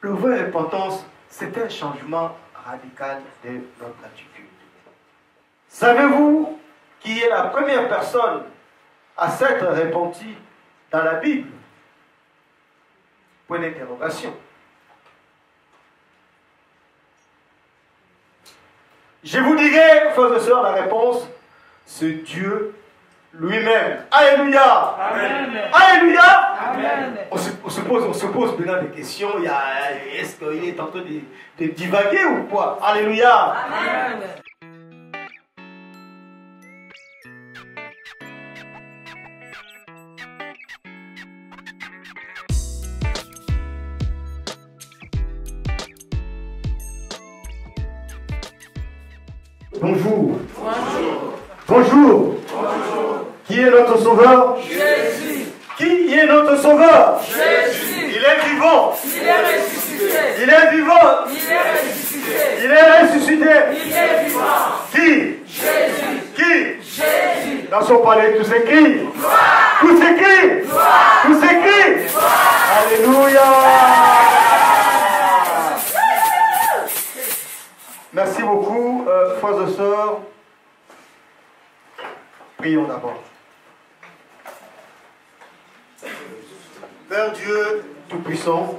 Le vraie repentance, c'est un changement radical de notre attitude. Savez-vous qui est la première personne à s'être repentie dans la Bible? Point d'interrogation. Je vous dirai, frères et sœurs, la réponse, c'est Dieu lui-même. Alléluia. Amen. Alléluia. Amen. On se pose maintenant des questions. Est-ce qu'il est en train de divaguer ou quoi? Alléluia. Amen. Bonjour. Bonjour. Bonjour. Bonjour. Qui est notre sauveur? Jésus. Qui est notre sauveur? Jésus. Il est vivant. Il est ressuscité. Il est vivant. Il est ressuscité. Il est ressuscité. Il est vivant. Qui? Jésus. Qui? Jésus. Dans son palais, tout s'écrit. Tout s'écrit. Tout s'écrit. Alléluia. Merci beaucoup, frères et sœurs. Prions d'abord. Père Dieu Tout-Puissant,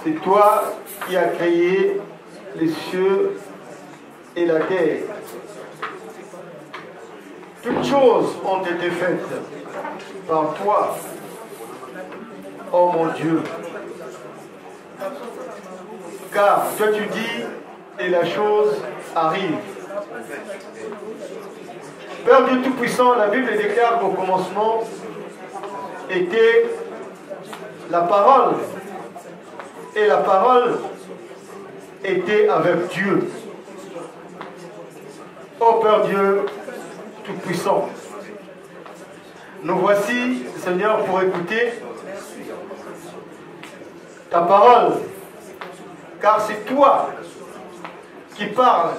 c'est toi qui as créé les cieux et la terre. Toutes choses ont été faites par toi, oh mon Dieu. Car toi tu dis et la chose arrive. Père Dieu Tout-Puissant, la Bible déclare qu'au commencement était la parole. Et la parole était avec Dieu. Ô Père Dieu Tout-Puissant, nous voici, Seigneur, pour écouter ta parole. Car c'est toi qui parles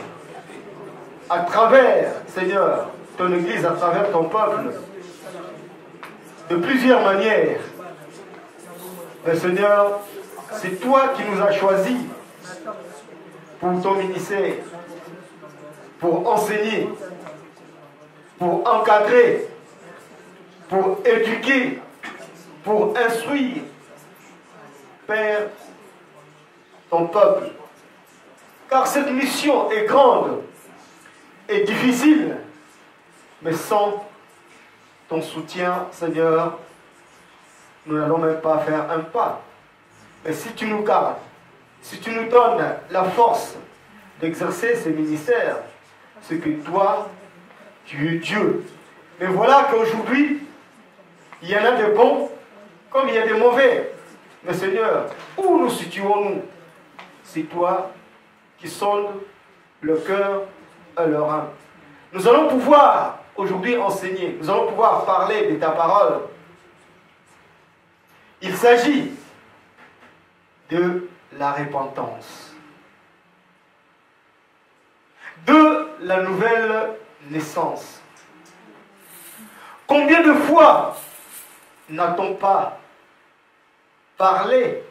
à travers, Seigneur, ton Église, à travers ton peuple, de plusieurs manières. Mais Seigneur, c'est toi qui nous as choisis pour ton ministère, pour enseigner, pour encadrer, pour éduquer, pour instruire, Père, ton peuple. Car cette mission est grande et difficile, mais sans ton soutien, Seigneur, nous n'allons même pas faire un pas. Mais si tu nous gardes, si tu nous donnes la force d'exercer ce ministère, c'est que toi, tu es Dieu. Mais voilà qu'aujourd'hui, il y en a de bons comme il y a de mauvais. Mais Seigneur, où nous situons-nous? C'est toi qui sondes le cœur et leur âme. Nous allons pouvoir aujourd'hui enseigner, nous allons pouvoir parler de ta parole. Il s'agit de la repentance, de la nouvelle naissance. Combien de fois n'a-t-on pas parlé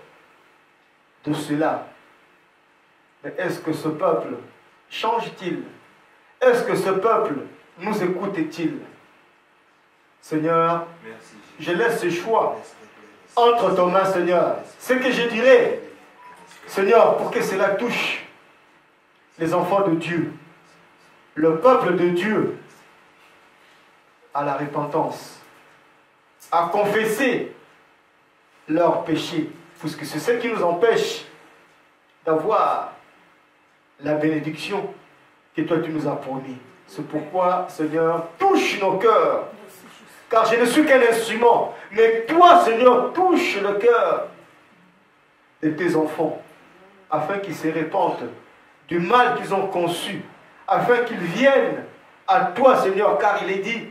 de cela? Mais est-ce que ce peuple change-t-il? Est-ce que ce peuple nous écoute-t-il? Seigneur, merci. Je laisse ce choix entre tes mains, Seigneur. Ce que je dirais, Seigneur, pour que cela touche les enfants de Dieu, le peuple de Dieu, à la repentance, à confesser leurs péchés, puisque c'est ce qui nous empêche d'avoir la bénédiction que toi tu nous as promis. C'est pourquoi, Seigneur, touche nos cœurs. Car je ne suis qu'un instrument. Mais toi, Seigneur, touche le cœur de tes enfants. Afin qu'ils se répandent du mal qu'ils ont conçu. Afin qu'ils viennent à toi, Seigneur. Car il est dit,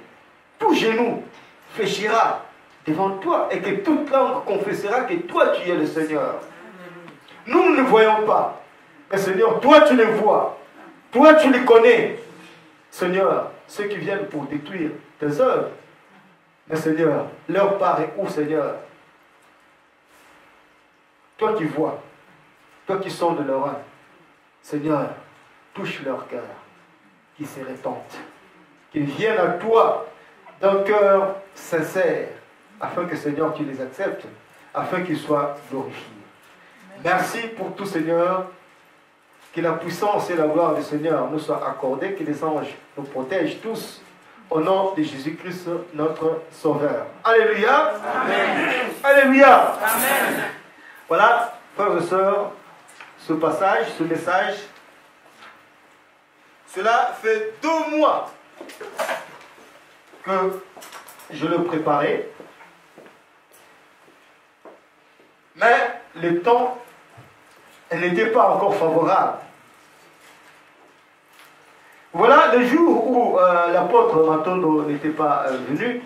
tout genou fléchira devant toi. Et que toute langue confessera que toi tu es le Seigneur. Nous ne voyons pas. Mais Seigneur, toi tu les vois. Toi tu les connais. Seigneur, ceux qui viennent pour détruire tes œuvres. Mais Seigneur, leur part est où, Seigneur? toi qui vois, toi qui sondes leur âme, Seigneur, touche leur cœur, qu'ils se répandent, qu'ils viennent à toi d'un cœur sincère, afin que, Seigneur, tu les acceptes, afin qu'ils soient glorifiés. Merci pour tout, Seigneur, que la puissance et la gloire du Seigneur nous soient accordées, que les anges nous protègent tous, au nom de Jésus-Christ, notre Sauveur. Alléluia. Amen. Alléluia. Amen. Voilà, frères et sœurs, ce passage, ce message, cela fait 2 mois que je le préparais. Mais le temps n'était pas encore favorable. Voilà, le jour où l'apôtre Matondo n'était pas venu,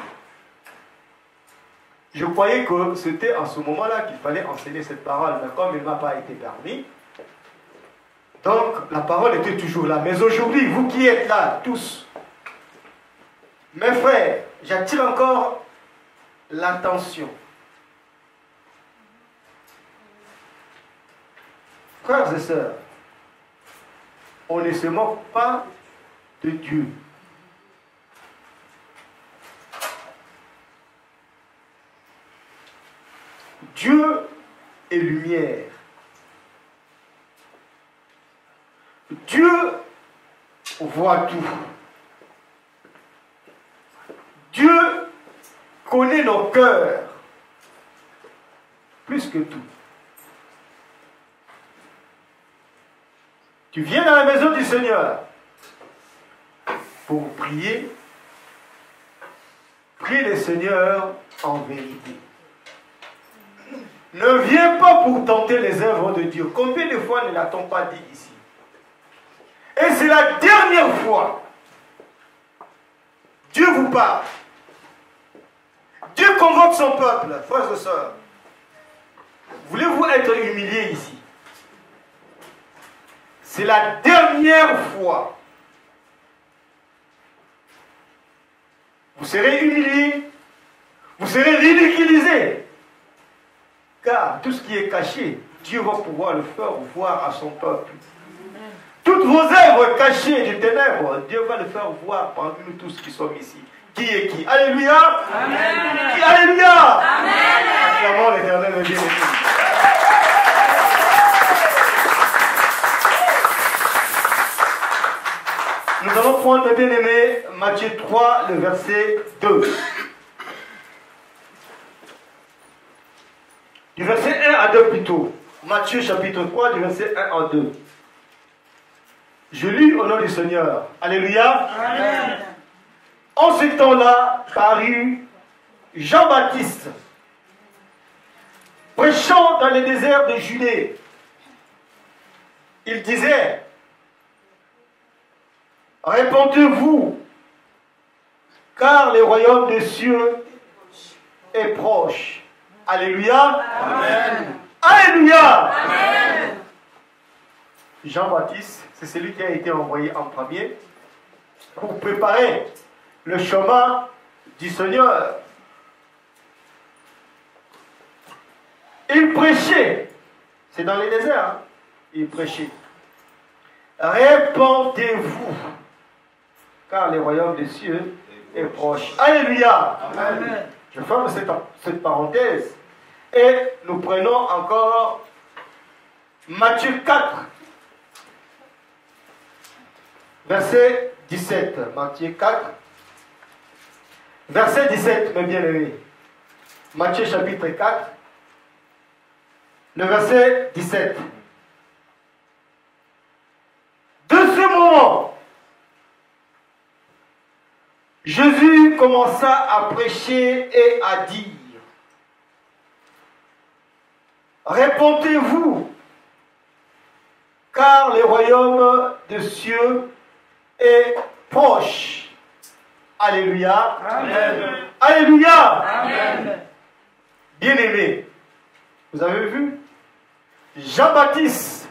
je croyais que c'était en ce moment-là qu'il fallait enseigner cette parole, mais comme il ne m'a pas été permis, donc la parole était toujours là. Mais aujourd'hui, vous qui êtes là, tous, mes frères, j'attire encore l'attention. Frères et sœurs, on ne se moque pas de Dieu. Dieu est lumière. Dieu voit tout. Dieu connaît nos cœurs plus que tout. Tu viens dans la maison du Seigneur pour prier. Prie le Seigneur en vérité. Ne viens pas pour tenter les œuvres de Dieu. Combien de fois ne l'a-t-on pas dit ici? Et c'est la dernière fois. Dieu vous parle. Dieu convoque son peuple, frères et sœurs. Voulez-vous être humiliés ici? C'est la dernière fois. Vous serez humiliés. Vous serez ridiculisés. Car tout ce qui est caché, Dieu va pouvoir le faire voir à son peuple. Toutes vos œuvres cachées du ténèbre, Dieu va le faire voir parmi nous tous qui sommes ici. Qui est qui? Alléluia. Amen. Qui? Alléluia. Amen. Acclamons l'Éternel et bien-aimé. Nous allons prendre le bien-aimé Matthieu 3, le verset 2. Du verset 1 à 2 plutôt. Matthieu chapitre 3, du verset 1 à 2. Je lis au nom du Seigneur. Alléluia. Amen. En ce temps-là, parut Jean-Baptiste, prêchant dans les déserts de Judée. Il disait, répandez-vous, car le royaume des cieux est proche. Alléluia. Amen. Alléluia. Amen. Jean-Baptiste, c'est celui qui a été envoyé en premier pour préparer le chemin du Seigneur. Il prêchait, c'est dans les déserts, hein? Il prêchait. Répandez-vous, car le royaume des cieux est proche. Alléluia. Amen. Je ferme cette parenthèse et nous prenons encore Matthieu 4, verset 17. Matthieu 4, verset 17, mes bien-aimés. Matthieu chapitre 4, le verset 17. De ce moment, Jésus commença à prêcher et à dire, répondez-vous, car le royaume des cieux est proche. Alléluia. Amen. Alléluia. Amen. Bien-aimé, vous avez vu, Jean-Baptiste,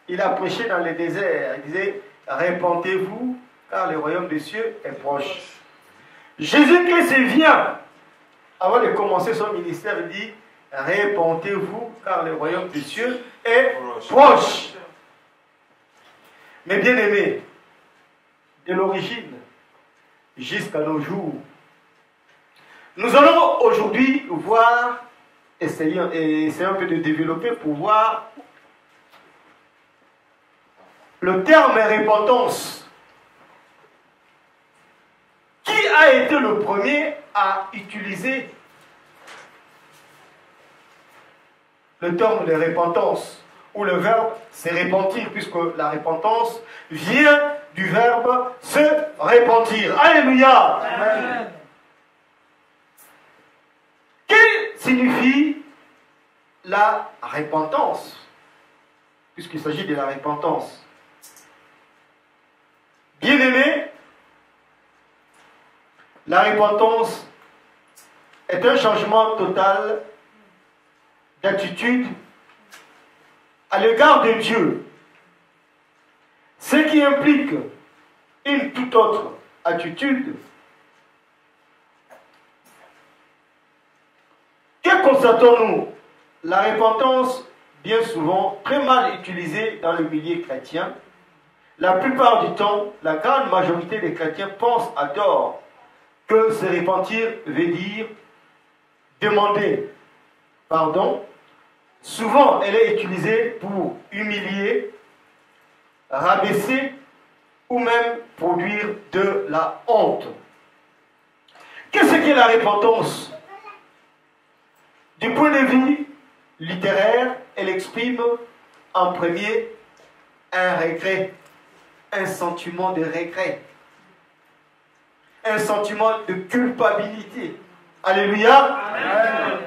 il a prêché dans le désert. Il disait, répandez-vous, car le royaume des cieux est proche. Jésus-Christ vient, avant de commencer son ministère, il dit, répentez-vous, car le royaume des cieux est proche. Mais bien aimés, de l'origine jusqu'à nos jours, nous allons aujourd'hui voir, essayer un peu de développer pour voir le terme repentance. Qui a été le premier à utiliser le terme de repentance, ou le verbe se repentir, puisque la repentance vient du verbe se repentir. Alléluia. Amen. Que signifie la repentance, puisqu'il s'agit de la repentance? Bien-aimés, la repentance est un changement total d'attitude à l'égard de Dieu, ce qui implique une toute autre attitude. Que constatons-nous? La repentance, bien souvent, très mal utilisée dans le milieu chrétien. La plupart du temps, la grande majorité des chrétiens pensent à tort que se repentir veut dire demander pardon. Souvent, elle est utilisée pour humilier, rabaisser ou même produire de la honte. Qu'est-ce qu'est la repentance? Du point de vue littéraire, elle exprime en premier un regret, un sentiment de regret, un sentiment de culpabilité. Alléluia. Amen.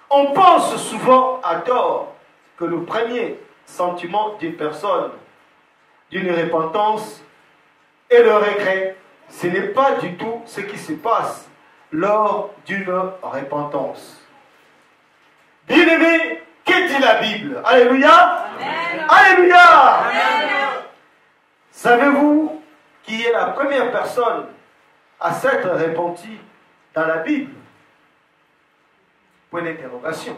On pense souvent à tort que le premier sentiment des personnes d'une repentance est le regret. Ce n'est pas du tout ce qui se passe lors d'une repentance. Bien-aimés, que dit la Bible? Alléluia. Amen. Alléluia. Amen. Savez-vous qui est la première personne à s'être repentie dans la Bible? Point d'interrogation.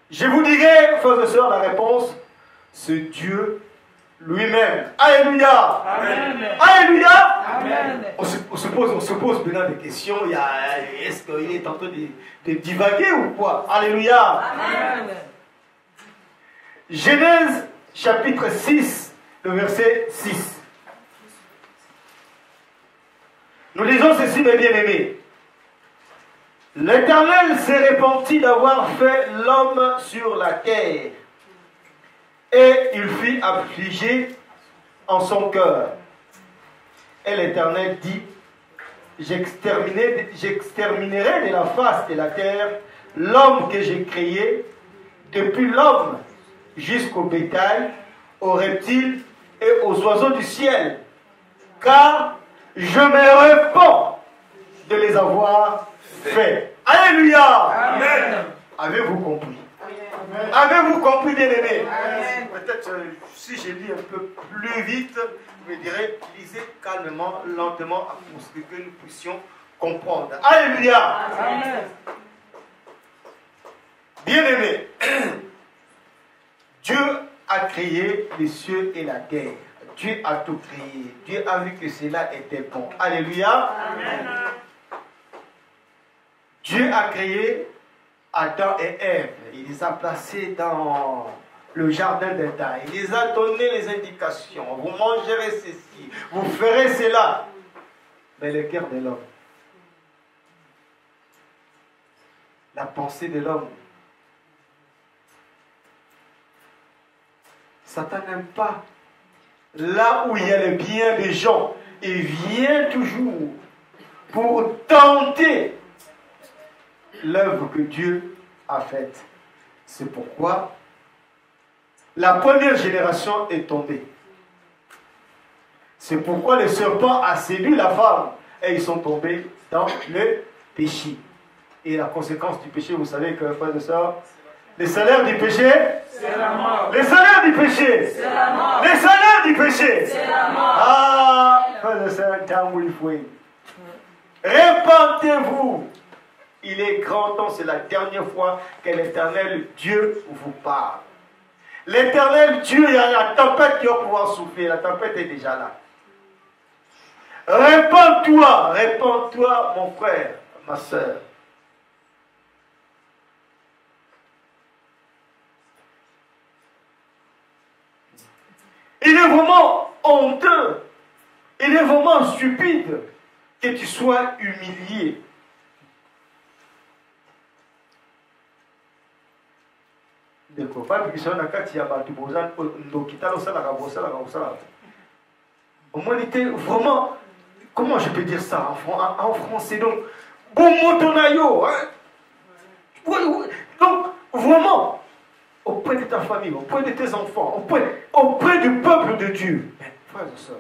Je vous dirai, frères et sœurs, la réponse, c'est Dieu lui-même. Alléluia. Amen. Alléluia. Amen. On se pose maintenant des questions. Est-ce qu'il est en train de divaguer ou quoi? Alléluia. Amen. Genèse chapitre 6, le verset 6. Nous lisons ceci, mes bien-aimés. L'Éternel s'est repenti d'avoir fait l'homme sur la terre, et il fut affligé en son cœur. Et l'Éternel dit, j'exterminerai de la face de la terre l'homme que j'ai créé, depuis l'homme jusqu'au bétail, aux reptiles et aux oiseaux du ciel, car je me repens de les avoir faits. Alléluia. Amen. Avez-vous compris? Avez-vous compris, bien-aimés? Amen. Peut-être si je lis un peu plus vite, je me dirais, lisez calmement, lentement, pour que nous puissions comprendre. Alléluia. Amen. Bien-aimés, Dieu a créé les cieux et la terre. Dieu a tout créé. Dieu a vu que cela était bon. Alléluia. Amen. Dieu a créé Adam et Ève. Il les a placés dans le jardin d'Éden. Il les a donné les indications. Vous mangerez ceci. Vous ferez cela. Mais le cœur de l'homme, la pensée de l'homme, Satan n'aime pas. Là où il y a le bien des gens, il vient toujours pour tenter l'œuvre que Dieu a faite. C'est pourquoi la première génération est tombée. C'est pourquoi le serpent a séduit la femme et ils sont tombés dans le péché. Et la conséquence du péché, vous savez que, frères et sœurs, le salaire du péché, C'est la mort. le salaire du péché, C'est la mort. le salaire du péché. C'est la mort. Ah, frères et sœurs, temps où il faut. Répentez-vous. Il est grand temps, c'est la dernière fois que l'Éternel Dieu vous parle. L'Éternel Dieu, il y a la tempête qui va pouvoir souffler. La tempête est déjà là. Répands-toi, mon frère, ma soeur. Il est vraiment honteux, il est vraiment stupide que tu sois humilié. Au moins, il était vraiment, comment je peux dire ça en français, donc, bon motonayo, hein? Donc, vraiment, auprès de ta famille, auprès de tes enfants, auprès du peuple de Dieu. Mais, frères et sœurs,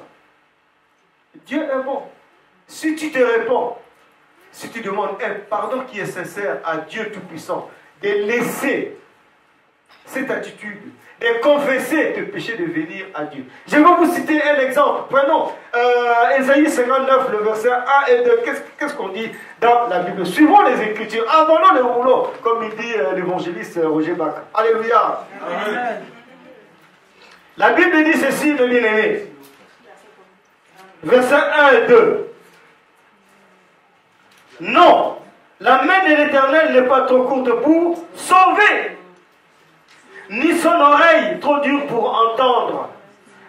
Dieu est bon. Si tu te réponds, si tu demandes un pardon qui est sincère à Dieu Tout-Puissant, de laisser cette attitude, de confesser tes péchés, de venir à Dieu. Je vais vous citer un exemple. Prenons Ésaïe 59, le verset 1 et 2. Qu'est-ce qu'on dit dans la Bible? Suivons les Écritures, abandonnons le rouleau, comme il dit l'évangéliste Roger Bach. Alléluia. Amen. La Bible dit ceci, mes bien-aimés. Verset 1 et 2. Non, la main de l'Éternel n'est pas trop courte pour sauver, ni son oreille trop dure pour entendre.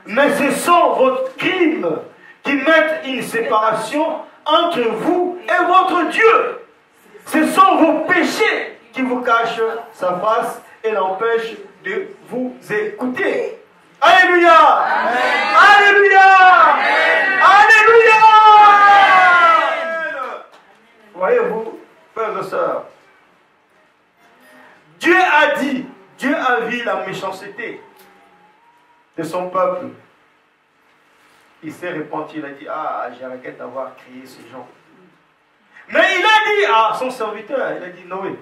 Mais ce sont vos crimes qui mettent une séparation entre vous et votre Dieu. Ce sont vos péchés qui vous cachent sa face et l'empêchent de vous écouter. Alléluia! Amen. Alléluia! Amen. Alléluia! Voyez-vous, frères et sœurs, Dieu a dit, Dieu a vu la méchanceté de son peuple. Il s'est repenti, il a dit, ah, j'ai regretté d'avoir créé ces gens. Mais il a dit à son serviteur, il a dit, Noé,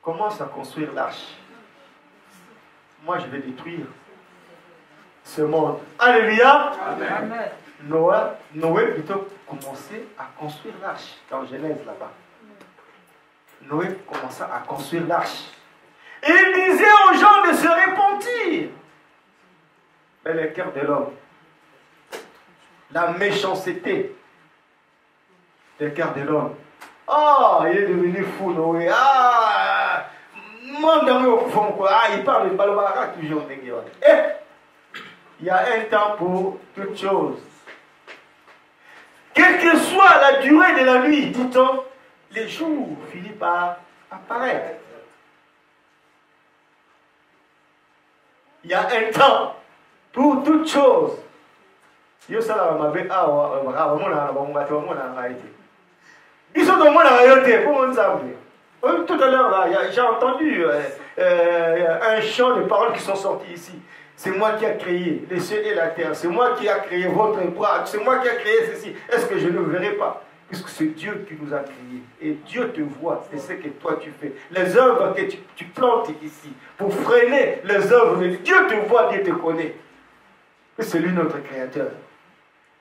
commence à construire l'arche. Moi, je vais détruire ce monde. Alléluia. Amen. Noé plutôt commençait à construire l'arche. Dans Genèse là-bas. Noé commença à construire l'arche. Et il disait aux gens de se repentir. Mais le cœur de l'homme, la méchanceté du cœur de l'homme. Ah, il est devenu fou, Noé. Ah, il parle de Balbara toujours. Il y a un temps pour toutes choses. Quelle que soit la durée de la nuit, dit-on, les jours finissent par apparaître. Il y a un temps pour toutes choses. Tout à l'heure, j'ai entendu un chant de paroles qui sont sortis ici. C'est moi qui ai créé les cieux et la terre. C'est moi qui ai créé votre bras. C'est moi qui ai créé ceci. Est-ce que je ne le verrai pas? Puisque c'est Dieu qui nous a créés. Et Dieu te voit. C'est ce que toi tu fais. Les œuvres que tu plantes ici pour freiner les œuvres de Dieu. Dieu te voit, Dieu te connaît. Et c'est lui notre créateur.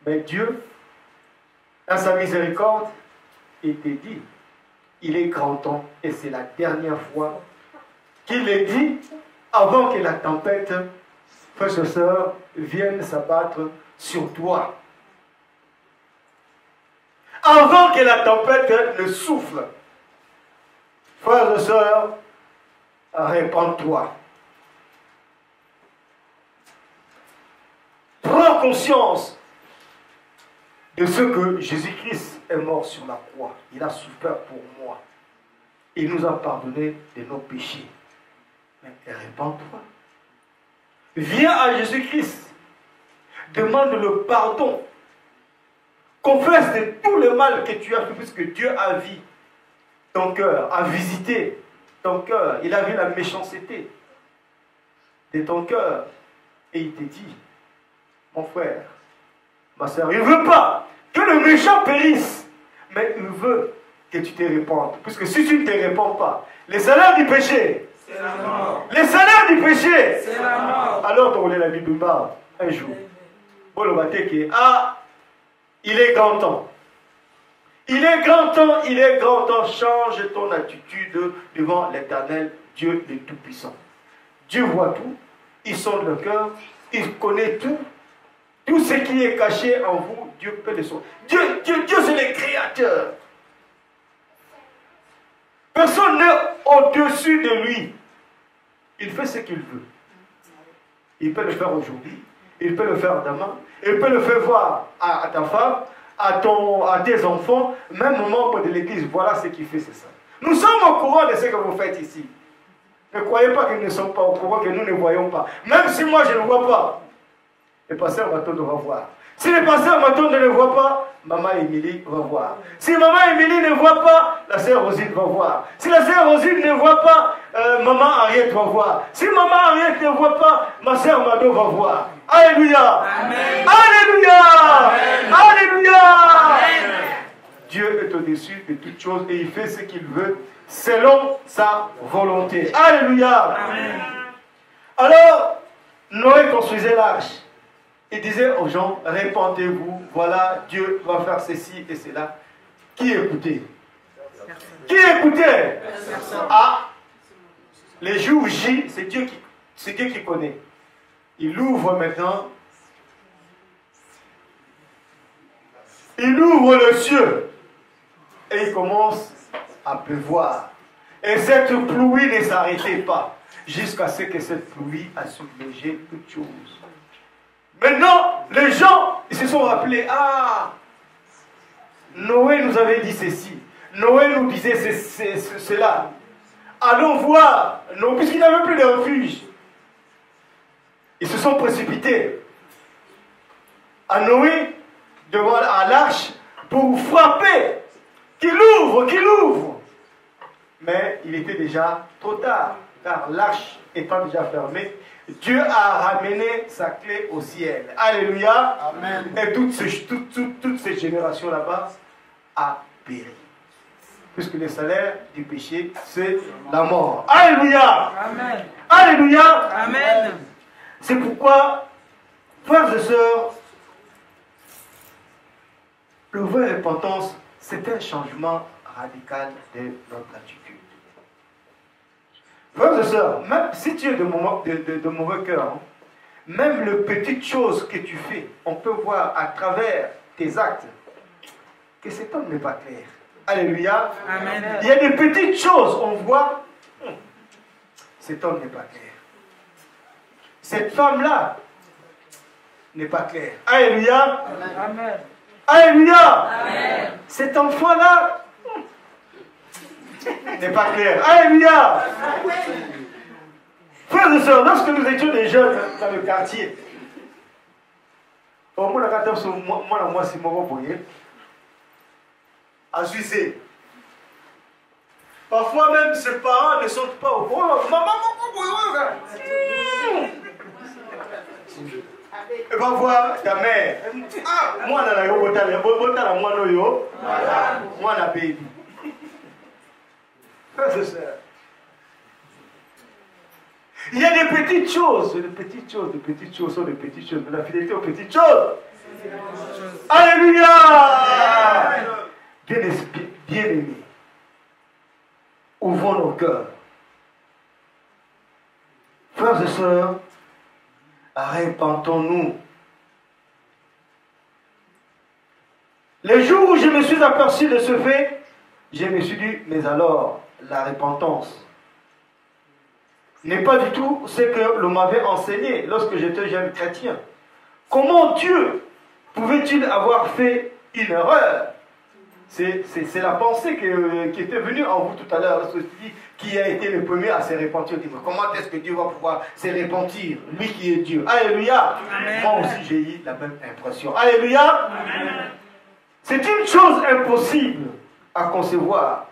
Mais Dieu, dans sa miséricorde, il te dit, il est grand temps. Et c'est la dernière fois qu'il est dit avant que la tempête, frères et sœurs, vienne s'abattre sur toi. Avant que la tempête ne souffle, frères et sœurs, répands-toi. Prends conscience de ce que Jésus-Christ est mort sur la croix. Il a souffert pour moi. Il nous a pardonné de nos péchés. Mais répands-toi. Viens à Jésus-Christ. Demande le pardon. Confesse de tout le mal que tu as fait, puisque Dieu a vu ton cœur, a visité ton cœur. Il a vu la méchanceté de ton cœur. Et il te dit, mon frère, ma soeur, il ne veut pas que le méchant périsse, mais il veut que tu te répandes. Puisque si tu ne te répands pas, les salaires du péché, c'est la mort. Les salaires du péché, c'est la mort. Alors, on lit la Bible un jour. Pour le matin qui est, ah, Il est grand temps. Il est grand temps, il est grand temps. Change ton attitude devant l'Éternel, Dieu le Tout-Puissant. Dieu voit tout, il sonde le cœur, il connaît tout. Tout ce qui est caché en vous, Dieu peut le sauver. Dieu c'est le Créateur. Personne n'est au-dessus de lui. Il fait ce qu'il veut. Il peut le faire aujourd'hui, il peut le faire demain, il peut le faire voir à ta femme, à tes enfants, même aux membres de l'église. Voilà ce qu'il fait, c'est ça. Nous sommes au courant de ce que vous faites ici. Ne croyez pas que nous ne sommes pas au courant, que nous ne voyons pas. Même si moi je ne vois pas, le pasteur Matonde va voir. Si le pasteur Matonde ne le voit pas, maman Émilie va voir. Si maman Émilie ne voit pas, la sœur Rosine va voir. Si la sœur Rosine ne voit pas, maman Ariette va voir. Si maman Ariette ne voit pas, ma sœur Mado va voir. Alléluia. Amen. Alléluia. Amen. Alléluia. Amen. Dieu est au-dessus de toutes choses et il fait ce qu'il veut selon sa volonté. Alléluia. Amen. Alors, Noé construisait l'arche. Il disait aux gens, répandez-vous, voilà, Dieu va faire ceci et cela. Qui écoutait? Qui écoutait? Ah, les jours J, c'est Dieu qui connaît. Il ouvre maintenant. Il ouvre le ciel. Et il commence à pleuvoir. Et cette pluie ne s'arrêtait pas. Jusqu'à ce que cette pluie a submergé toutes choses. Maintenant, les gens, ils se sont rappelés, ah, Noé nous avait dit ceci, Noé nous disait cela. Allons voir, puisqu'ils n'avaient plus de refuge. Ils se sont précipités à Noé, devant à l'arche, pour frapper, qu'il ouvre. Mais il était déjà trop tard, car l'arche étant déjà fermée, Dieu a ramené sa clé au ciel. Alléluia. Amen. Et toutes ces générations là-bas a péri. Puisque le salaire du péché, c'est la mort. Alléluia. Amen. Alléluia. Amen. C'est pourquoi, frères et sœurs, le vraie repentance, c'est un changement radical de notre attitude. Frères et sœurs, même si tu es de mauvais cœur, même les petites choses que tu fais, on peut voir à travers tes actes que cet homme n'est pas clair. Alléluia. Amen. Il y a des petites choses, on voit, cet homme n'est pas clair. Cette femme-là n'est pas claire. Alléluia. Amen. Alléluia. Amen. Cet enfant-là n'est pas clair. Alléluia. Frères et sœurs, lorsque nous étions des jeunes dans le quartier, au moins, moi, c'est mon voyez, à Suisse. Parfois même ses parents ne sont pas au courant. Maman, elle va voir ta mère. Ah, moi, moi, la baby. Frères et sœurs. Il y a des petites choses, de la fidélité aux petites choses. Alléluia. Bien aimés, ouvrons nos cœurs. Frères et sœurs, repentons-nous. Les jours où je me suis aperçu de ce fait, je me suis dit, mais alors, la repentance n'est pas du tout ce que l'on m'avait enseigné lorsque j'étais jeune chrétien. Comment Dieu pouvait-il avoir fait une erreur? C'est la pensée qui était venue en vous tout à l'heure, qui a été le premier à se repentir. Mais comment est-ce que Dieu va pouvoir se repentir, lui qui est Dieu? Alléluia. Amen. Moi aussi j'ai eu la même impression. Alléluia. C'est une chose impossible à concevoir,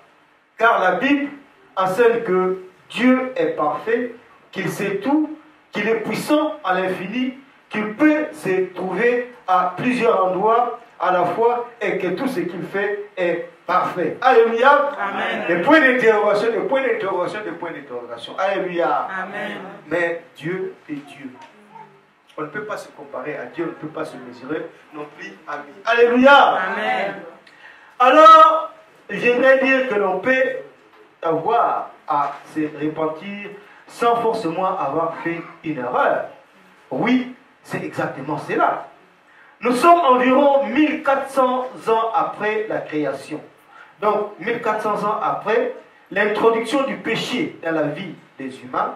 car la Bible enseigne que Dieu est parfait, qu'il sait tout, qu'il est puissant à l'infini, qu'il peut se trouver à plusieurs endroits à la fois et que tout ce qu'il fait est parfait. Alléluia. Amen. Des points d'interrogation, des points d'interrogation, des points d'interrogation. Alléluia. Amen. Mais Dieu est Dieu. On ne peut pas se comparer à Dieu, on ne peut pas se mesurer non plus à lui. Alléluia. Amen. Alors, j'aimerais dire que l'on peut avoir à se repentir sans forcément avoir fait une erreur. Oui, c'est exactement cela. Nous sommes environ 1400 ans après la création. Donc, 1400 ans après l'introduction du péché dans la vie des humains.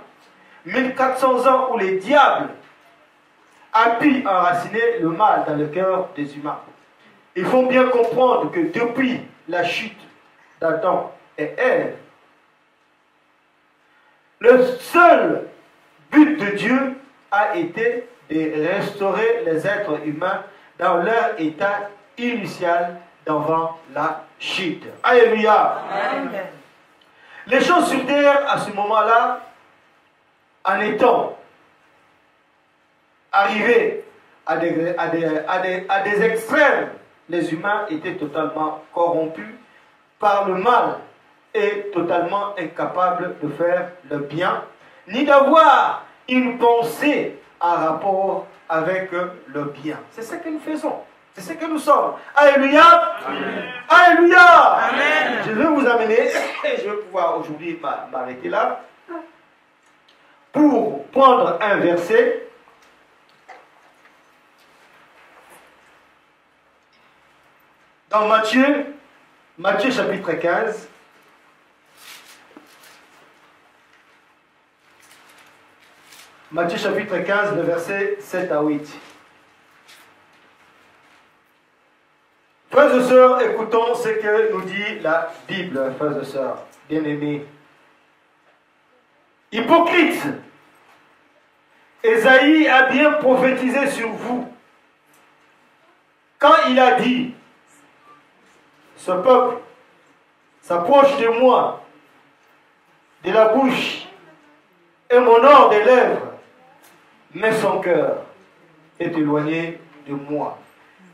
1400 ans où les diables a pu enraciner le mal dans le cœur des humains. Il faut bien comprendre que depuis la chute d'Adam et Ève, le seul but de Dieu a été de restaurer les êtres humains dans leur état initial d'avant la chute. Alléluia. Amen. Les choses sur terre à ce moment-là, en étant arrivés à des extrêmes, les humains étaient totalement corrompus par le mal et totalement incapables de faire le bien, ni d'avoir une pensée en rapport avec le bien. C'est ce que nous faisons. C'est ce que nous sommes. Alléluia. Amen. Alléluia. Amen. Je vais vous amener, et je vais pouvoir aujourd'hui m'arrêter là, pour prendre un verset. Dans Matthieu chapitre 15. Matthieu chapitre 15, le verset 7 à 8. Frères et sœurs, écoutons ce que nous dit la Bible, frères et sœurs, bien-aimés. Hypocrite, Ésaïe a bien prophétisé sur vous quand il a dit: ce peuple s'approche de moi, de la bouche et m'honore des lèvres, mais son cœur est éloigné de moi.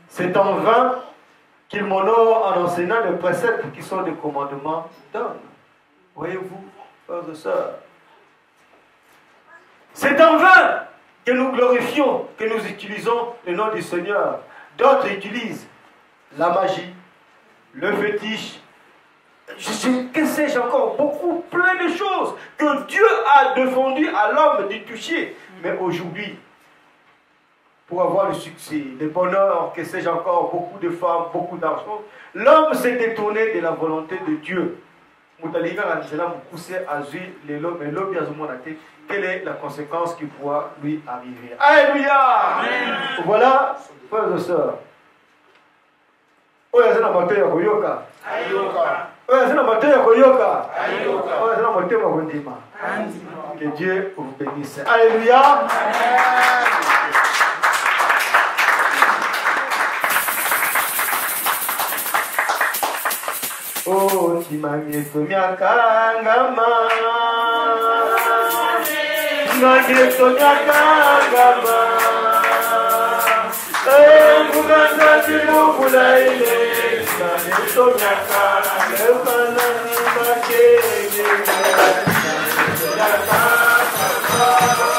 C'est en vain qu'il m'honore en enseignant les préceptes qui sont des commandements d'homme. Voyez-vous, frères et sœurs, c'est en vain que nous glorifions, que nous utilisons le nom du Seigneur. D'autres utilisent la magie, le fétiche, que sais-je encore, beaucoup, plein de choses que Dieu a défendu à l'homme de toucher. Mais aujourd'hui, pour avoir le succès, le bonheur, que sais-je encore, beaucoup de femmes, beaucoup d'argent, l'homme s'est détourné de la volonté de Dieu. Quelle est la conséquence qui pourra lui arriver? Alléluia. Voilà, frères et sœurs. Oya zina mateya koyoka. Ayoka. Oya zina mateya koyoka. Ayoka. Oya zina mateya kondima. Que Dieu vous bénisse. Alléluia. Oh, timamieso myakangama. Timamieso myakangama. Muganga tilukula ile timamieso myakangama. Efana ni makenge. Myakangama.